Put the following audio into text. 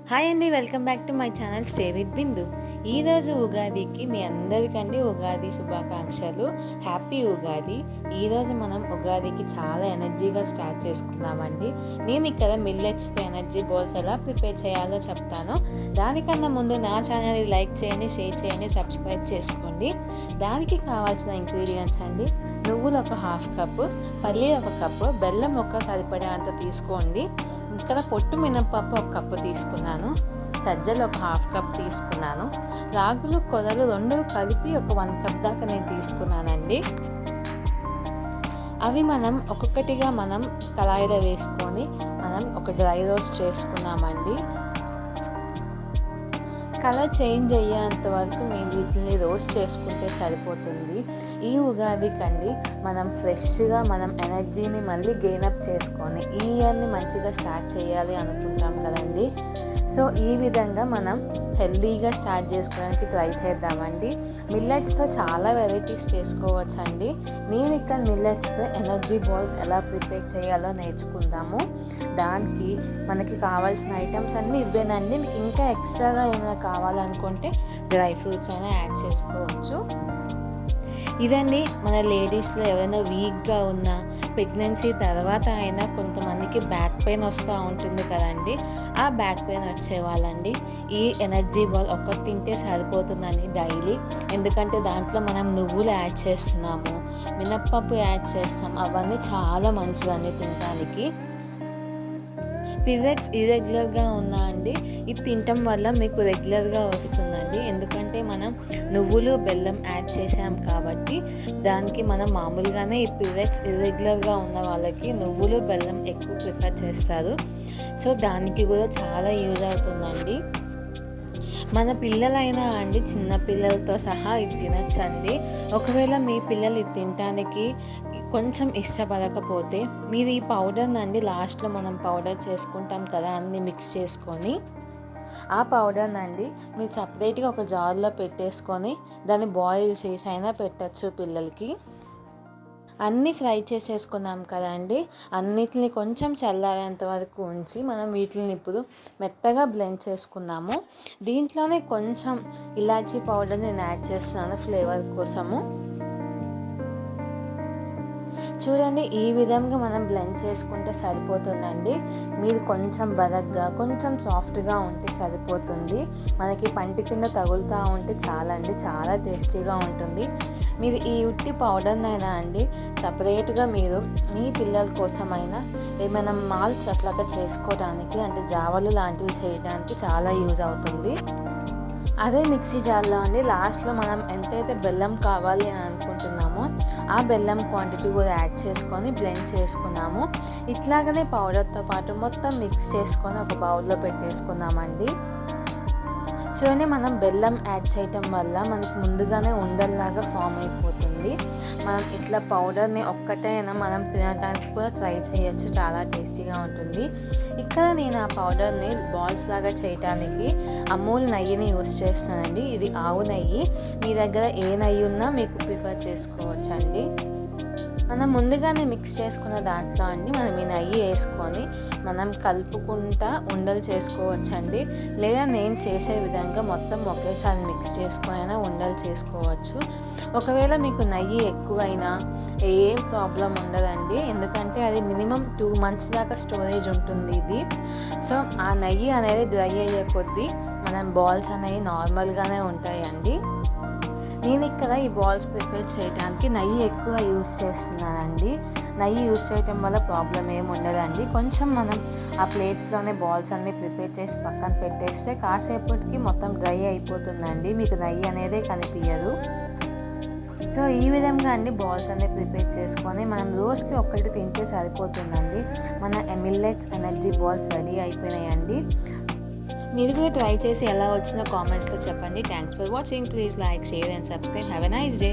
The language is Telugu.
హాయ్ అండి, welcome back to my channel stay with Bindu. ఈరోజు ఉగాదికి మీ అందరికండి ఉగాది శుభాకాంక్షలు. హ్యాపీ ఉగాది. ఈరోజు మనం ఉగాదికి చాలా ఎనర్జీగా స్టార్ట్ చేసుకుందామండి. నేను ఇక్కడ మిల్లెట్స్తో ఎనర్జీ బాల్స్ ఎలా ప్రిపేర్ చేయాలో చెప్తాను. దానికన్నా ముందు నా ఛానల్ని లైక్ చేయండి, షేర్ చేయండి, సబ్స్క్రైబ్ చేసుకోండి. దానికి కావాల్సిన ఇంగ్రీడియంట్స్ అండి: నువ్వులు ఒక హాఫ్ కప్పు, పల్లీలు ఒక కప్పు, బెల్లం ఒక సరిపడేంత తీసుకోండి. ఇక్కడ పొట్టు మినపప్పు ఒక కప్పు తీసుకున్నాను, సజ్జలు ఒక హాఫ్ కప్ తీసుకున్నాను, రాగులు కొరలు రెండు కలిపి ఒక 1 కప్ దాకా నేను తీసుకున్నానండి. అవి మనం ఒక్కొక్కటిగా కళాయిలో వేసుకొని ఒక డ్రై రోస్ట్ చేసుకున్నామండి. కలర్ చేంజ్ అయ్యేంత వరకు మేము వీటిని రోస్ట్ చేసుకుంటే సరిపోతుంది. ఈ ఉగాదికండి మనం ఫ్రెష్గా ఎనర్జీని మళ్ళీ గెయినప్ చేసుకొని ఈ ఇయర్ని మంచిగా స్టార్ట్ చేయాలి అనుకుంటాం కదండి. సో ఈ విధంగా మనం హెల్దీగా స్టార్ట్ చేసుకోవడానికి ట్రై చేద్దామండి. మిల్లెట్స్తో చాలా వెరైటీస్ చేసుకోవచ్చండి. నేను ఇక్కడ మిల్లెట్స్తో ఎనర్జీ బాల్స్ ఎలా ప్రిపేర్ చేయాలో నేర్చుకుందాము. దానికి మనకి కావాల్సిన ఐటమ్స్ అన్నీ ఇవేనండి. మీకు ఇంకా ఎక్స్ట్రాగా ఏమైనా కావాలనుకుంటే డ్రై ఫ్రూట్స్ అయినా యాడ్ చేసుకోవచ్చు. ఇదండి మన లేడీస్లో ఎవరైనా వీక్గా ఉన్నా, ప్రెగ్నెన్సీ తర్వాత అయినా కొంతమందికి బ్యాక్ పెయిన్ వస్తూ ఉంటుంది కదండి. ఆ బ్యాక్ పెయిన్ వచ్చే వాళ్ళండి ఈ ఎనర్జీ బాల్ ఒక్కటి తింటే సరిపోతుందండి డైలీ. ఎందుకంటే దాంట్లో మనం నువ్వులు యాడ్ చేస్తున్నాము, మినప్పప్పు యాడ్ చేస్తాం. అవన్నీ చాలా మంచిదండి తినడానికి. పీరియడ్స్ ఇర్రెగ్యులర్గా ఉన్నా అండి ఇది తినటం వల్ల మీకు రెగ్యులర్గా వస్తుందండి. ఎందుకంటే మనం నువ్వులు బెల్లం యాడ్ చేసాం కాబట్టి దానికి మనం మామూలుగానే ఈ పీరియడ్స్ ఇర్రెగ్యులర్గా ఉన్న వాళ్ళకి నువ్వులు బెల్లం ఎక్కువ ప్రిఫర్ చేస్తారు. సో దానికి కూడా చాలా యూజ్ అవుతుందండి. మన పిల్లలైనా అండి, చిన్న పిల్లలతో సహా ఇది తినచ్చండి. ఒకవేళ మీ పిల్లలు ఇది తినడానికి కొంచెం ఇష్టపడకపోతే మీరు ఈ పౌడర్ని అండి లాస్ట్లో మనం పౌడర్ చేసుకుంటాం కదా అన్నీ మిక్స్ చేసుకొని, ఆ పౌడర్ని అండి మీరు సపరేట్గా ఒక జార్లో పెట్టేసుకొని దాన్ని బాయిల్ చేసి అయినా పెట్టచ్చు పిల్లలకి. అన్నీ ఫ్రై చేసేసుకున్నాం కదండి. అన్నిటిని కొంచెం చల్లారేంత వరకు ఉంచి మనం వీటిని ఇప్పుడు మెత్తగా బ్లెండ్ చేసుకున్నాము. దీంట్లోనే కొంచెం ఇలాచీ పౌడర్ నేను యాడ్ చేస్తున్నాను ఫ్లేవర్ కోసము. చూడండి, ఈ విధంగా మనం బ్లెండ్ చేసుకుంటే సరిపోతుందండి. మీరు కొంచెం బరగ్గా కొంచెం సాఫ్ట్గా ఉంటే సరిపోతుంది. మనకి పంటి కింద తగులుతూ ఉంటే చాలండి, చాలా టేస్టీగా ఉంటుంది. మీరు ఈ ఉట్టి పౌడర్నైనా అండి సపరేట్గా మీరు మీ పిల్లల కోసమైనా ఏమైనా మాల్స్ అట్లాగా చేసుకోవడానికి, అంటే జావలు లాంటివి చేయడానికి చాలా యూజ్ అవుతుంది. అదే మిక్సీ జార్లో అండి లాస్ట్లో మనం ఎంతైతే బెల్లం కావాలి అని అనుకుంటున్నామో ఆ బెల్లం క్వాంటిటీ కూడా యాడ్ చేసుకొని బ్లెండ్ చేసుకున్నాము. ఇట్లాగనే పౌడర్తో పాటు మొత్తం మిక్స్ చేసుకొని ఒక బౌల్లో పెట్టేసుకుందామండి. చూడండి, మనం బెల్లం యాడ్ చేయటం వల్ల మనకి ముందుగానే ఉండల్లాగా ఫామ్ అయిపోతుంది. మనం ఇట్లా పౌడర్ని ఒక్కటైనా మనం తినడానికి కూడా ట్రై చేయొచ్చు, చాలా టేస్టీగా ఉంటుంది. ఇక్కడ నేను ఆ పౌడర్ని బాల్స్ లాగా చేయడానికి అమూల్ నెయ్యిని యూస్ చేస్తానండి. ఇది ఆవు నెయ్యి. మీ దగ్గర ఏ నెయ్యి ఉన్నా మీకు ప్రిఫర్ చేసుకోవచ్చండి. మనం ముందుగానే మిక్స్ చేసుకున్న దాంట్లో అండి మనం ఈ నెయ్యి వేసుకొని మనం కలుపుకుంటా ఉండలు చేసుకోవచ్చండి. లేదా నేను చేసే విధంగా మొత్తం ఒకేసారి మిక్స్ చేసుకొని ఉండలు చేసుకోవచ్చు. ఒకవేళ మీకు నెయ్యి ఎక్కువైనా ఏం ప్రాబ్లం ఉండదండి, ఎందుకంటే అది మినిమం 2 months దాకా స్టోరేజ్ ఉంటుంది ఇది. సో ఆ నెయ్యి అనేది డ్రై అయ్యే కొద్దీ మనం బాల్స్ అనేవి నార్మల్గానే ఉంటాయండి. నేను ఇక్కడ ఈ బాల్స్ ప్రిపేర్ చేయడానికి నెయ్యి ఎక్కువ యూస్ చేస్తున్నానండి. నెయ్యి యూస్ చేయటం వల్ల ప్రాబ్లం ఏమి ఉండదండి. కొంచెం మనం ఆ ప్లేట్స్లోనే బాల్స్ అన్నీ ప్రిపేర్ చేసి పక్కన పెట్టేస్తే కాసేపటికి మొత్తం డ్రై అయిపోతుందండి, మీకు నెయ్యి అనేది కనిపించదు. సో ఈ విధంగా అండి బాల్స్ అన్నీ ప్రిపేర్ చేసుకొని మనం రోజుకి ఒక్కటి తింటే సరిపోతుందండి. మన మిల్లెట్స్ ఎనర్జీ బాల్స్ రెడీ అయిపోయినాయండి. మీరు కూడా ట్రై చేసి ఎలా వచ్చిందో కామెంట్స్లో చెప్పండి. Thanks for watching. Please like, share and subscribe. Have a nice day.